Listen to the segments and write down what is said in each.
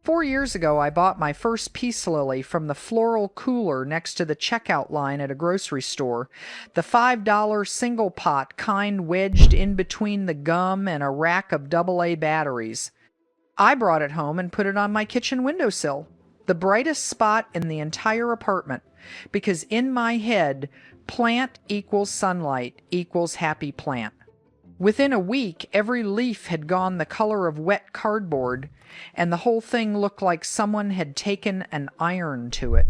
4 years ago, I bought my first peace lily from the floral cooler next to the checkout line at a grocery store, the $5 single pot kind wedged in between the gum and a rack of AA batteries. I brought it home and put it on my kitchen windowsill, the brightest spot in the entire apartment, because in my head, plant equals sunlight equals happy plant. Within a week, every leaf had gone the color of wet cardboard, and the whole thing looked like someone had taken an iron to it.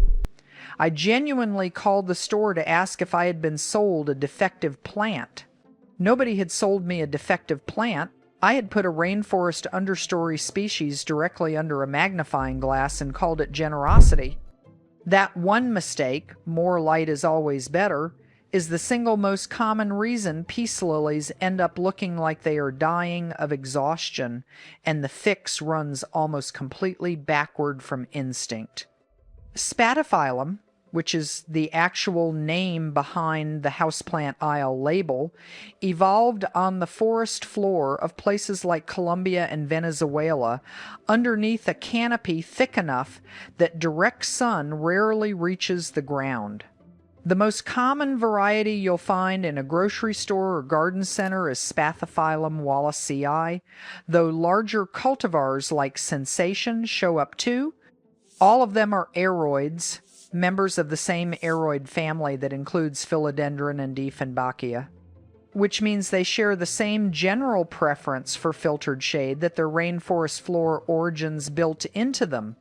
I genuinely called the store to ask if I had been sold a defective plant. Nobody had sold me a defective plant. I had put a rainforest understory species directly under a magnifying glass and called it generosity. That one mistake, more light is always better, is the single most common reason peace lilies end up looking like they are dying of exhaustion, and the fix runs almost completely backward from instinct. Spathiphyllum, which is the actual name behind the houseplant aisle label, evolved on the forest floor of places like Colombia and Venezuela underneath a canopy thick enough that direct sun rarely reaches the ground. The most common variety you'll find in a grocery store or garden center is Spathiphyllum wallacei, though larger cultivars like Sensation show up too. All of them are aroids, members of the same aroid family that includes philodendron and Dieffenbachia, which means they share the same general preference for filtered shade that their rainforest floor origins built into them,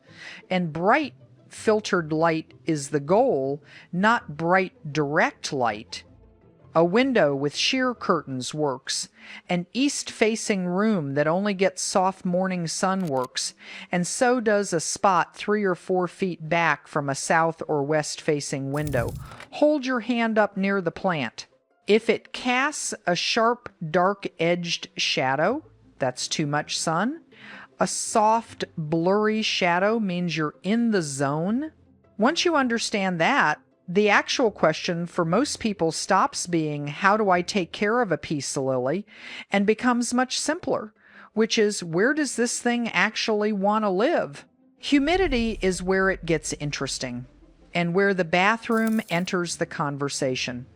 and bright filtered light is the goal, not bright direct light. A window with sheer curtains works. An east-facing room that only gets soft morning sun works, and so does a spot 3 or 4 feet back from a south or west-facing window. Hold your hand up near the plant. If it casts a sharp, dark-edged shadow, that's too much sun. A soft, blurry shadow means you're in the zone. Once you understand that, the actual question for most people stops being, how do I take care of a peace lily, and becomes much simpler, which is, where does this thing actually want to live? Humidity is where it gets interesting, and where the bathroom enters the conversation,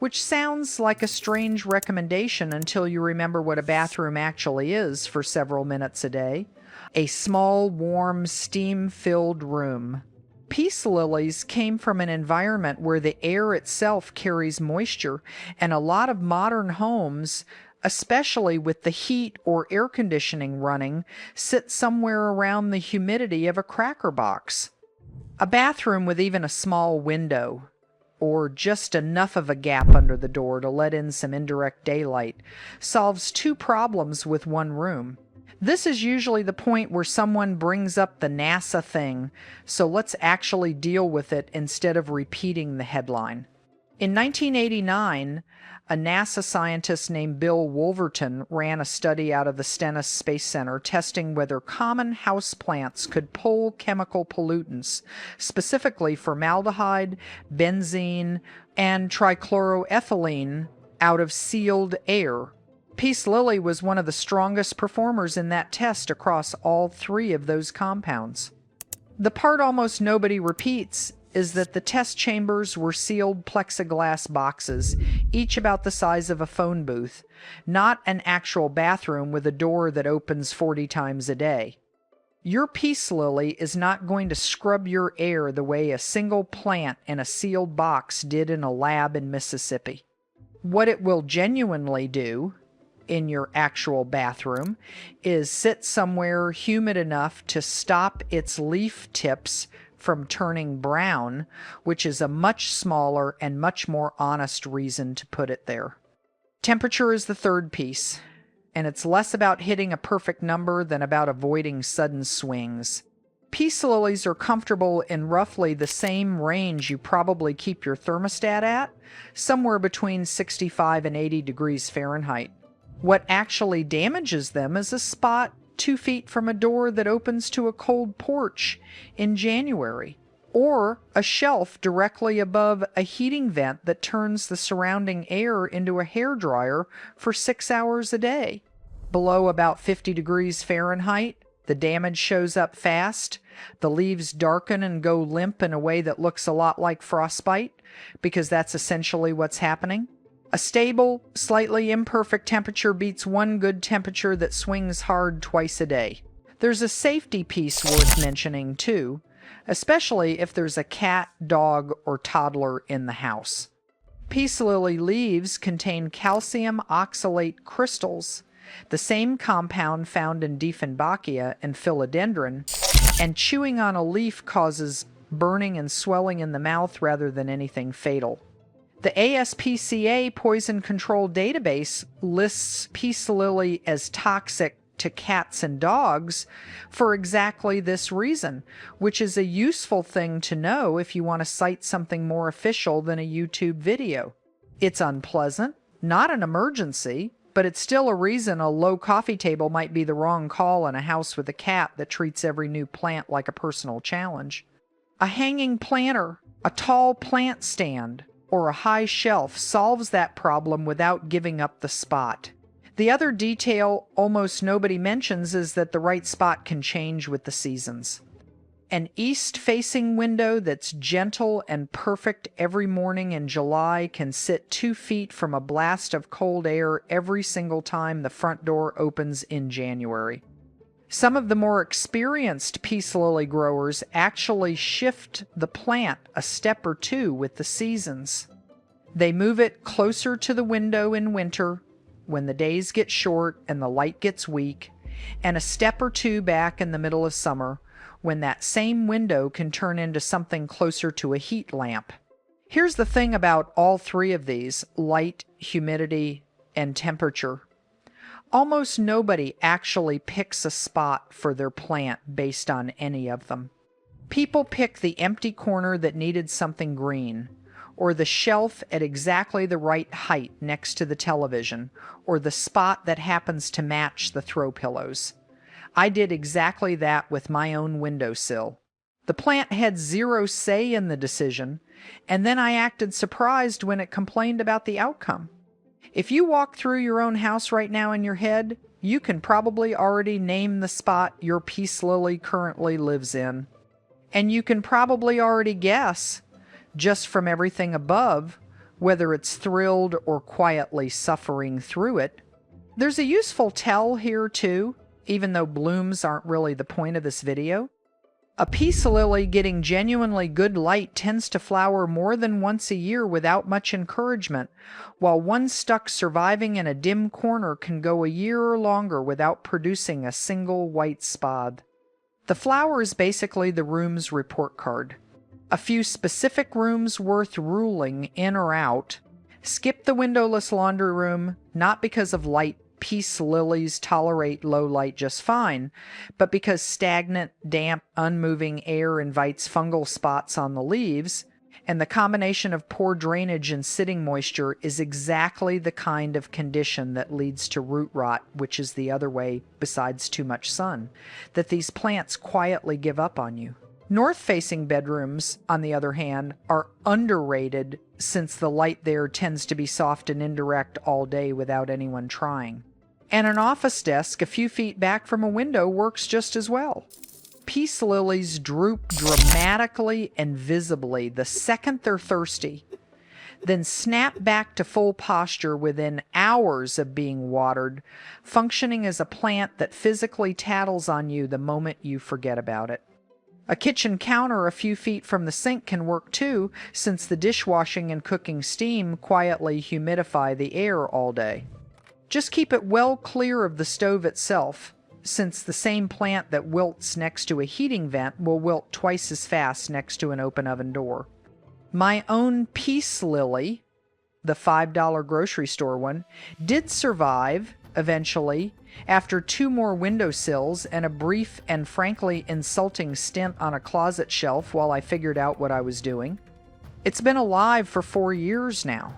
which sounds like a strange recommendation until you remember what a bathroom actually is for several minutes a day. A small, warm, steam-filled room. Peace lilies came from an environment where the air itself carries moisture, and a lot of modern homes, especially with the heat or air conditioning running, sit somewhere around the humidity of a cracker box. A bathroom with even a small window, or just enough of a gap under the door to let in some indirect daylight, solves 2 problems with one room. This is usually the point where someone brings up the NASA thing, so let's actually deal with it instead of repeating the headline. In 1989, a NASA scientist named Bill Wolverton ran a study out of the Stennis Space Center testing whether common houseplants could pull chemical pollutants, specifically formaldehyde, benzene, and trichloroethylene, out of sealed air. Peace lily was one of the strongest performers in that test across all 3 of those compounds. The part almost nobody repeats is that the test chambers were sealed plexiglass boxes, each about the size of a phone booth, not an actual bathroom with a door that opens 40 times a day. Your peace lily is not going to scrub your air the way a single plant in a sealed box did in a lab in Mississippi. What it will genuinely do in your actual bathroom is sit somewhere humid enough to stop its leaf tips from turning brown, which is a much smaller and much more honest reason to put it there. Temperature is the 3rd piece, and it's less about hitting a perfect number than about avoiding sudden swings. Peace lilies are comfortable in roughly the same range you probably keep your thermostat at, somewhere between 65 and 80 degrees Fahrenheit. What actually damages them is a spot 2 feet from a door that opens to a cold porch in January, or a shelf directly above a heating vent that turns the surrounding air into a hairdryer for 6 hours a day. Below about 50 degrees Fahrenheit, The damage shows up fast. The leaves darken and go limp in a way that looks a lot like frostbite, because that's essentially what's happening. A stable, slightly imperfect temperature beats one good temperature that swings hard twice a day. There's a safety piece worth mentioning too, especially if there's a cat, dog, or toddler in the house. Peace lily leaves contain calcium oxalate crystals, the same compound found in Dieffenbachia and philodendron, and chewing on a leaf causes burning and swelling in the mouth rather than anything fatal. The ASPCA Poison Control Database lists peace lily as toxic to cats and dogs for exactly this reason, which is a useful thing to know if you want to cite something more official than a YouTube video. It's unpleasant, not an emergency, but it's still a reason a low coffee table might be the wrong call in a house with a cat that treats every new plant like a personal challenge. A hanging planter, a tall plant stand, or a high shelf solves that problem without giving up the spot. The other detail almost nobody mentions is that the right spot can change with the seasons. An east-facing window that's gentle and perfect every morning in July can sit 2 feet from a blast of cold air every single time the front door opens in January. Some of the more experienced peace lily growers actually shift the plant a step or two with the seasons. They move it closer to the window in winter, when the days get short and the light gets weak, and a step or two back in the middle of summer, when that same window can turn into something closer to a heat lamp. Here's the thing about all three of these, light, humidity, and temperature. Almost nobody actually picks a spot for their plant based on any of them. People pick the empty corner that needed something green, or the shelf at exactly the right height next to the television, or the spot that happens to match the throw pillows. I did exactly that with my own windowsill. The plant had zero say in the decision, and then I acted surprised when it complained about the outcome. If you walk through your own house right now in your head, you can probably already name the spot your peace lily currently lives in. And you can probably already guess, just from everything above, whether it's thrilled or quietly suffering through it. There's a useful tell here too, even though blooms aren't really the point of this video. A peace lily getting genuinely good light tends to flower more than once a year without much encouragement, while one stuck surviving in a dim corner can go a year or longer without producing a single white spathe. The flower is basically the room's report card. A few specific rooms worth ruling in or out. Skip the windowless laundry room, not because of light. Peace lilies tolerate low light just fine, but because stagnant, damp, unmoving air invites fungal spots on the leaves, and the combination of poor drainage and sitting moisture is exactly the kind of condition that leads to root rot, which is the other way, besides too much sun, that these plants quietly give up on you. North-facing bedrooms, on the other hand, are underrated since the light there tends to be soft and indirect all day without anyone trying. And an office desk a few feet back from a window works just as well. Peace lilies droop dramatically and visibly the second they're thirsty, then snap back to full posture within hours of being watered, functioning as a plant that physically tattles on you the moment you forget about it. A kitchen counter a few feet from the sink can work too, since the dishwashing and cooking steam quietly humidify the air all day. Just keep it well clear of the stove itself, since the same plant that wilts next to a heating vent will wilt twice as fast next to an open oven door. My own peace lily, the $5 grocery store one, did survive, eventually, after 2 more windowsills and a brief and frankly insulting stint on a closet shelf while I figured out what I was doing. It's been alive for 4 years now.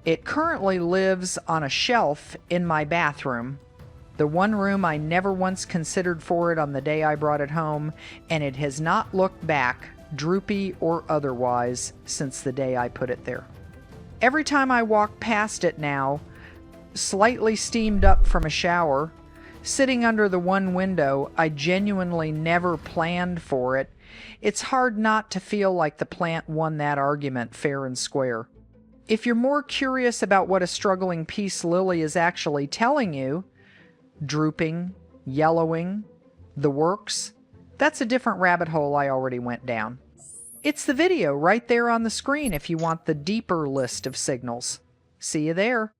It currently lives on a shelf in my bathroom, the one room I never once considered for it on the day I brought it home, and it has not looked back, droopy or otherwise, since the day I put it there. Every time I walk past it now, slightly steamed up from a shower, Sitting under the one window, I genuinely never planned for it. It's hard not to feel like the plant won that argument fair and square. If you're more curious about what a struggling peace lily is actually telling you, drooping, yellowing, the works, that's a different rabbit hole I already went down. It's the video right there on the screen if you want the deeper list of signals. See you there.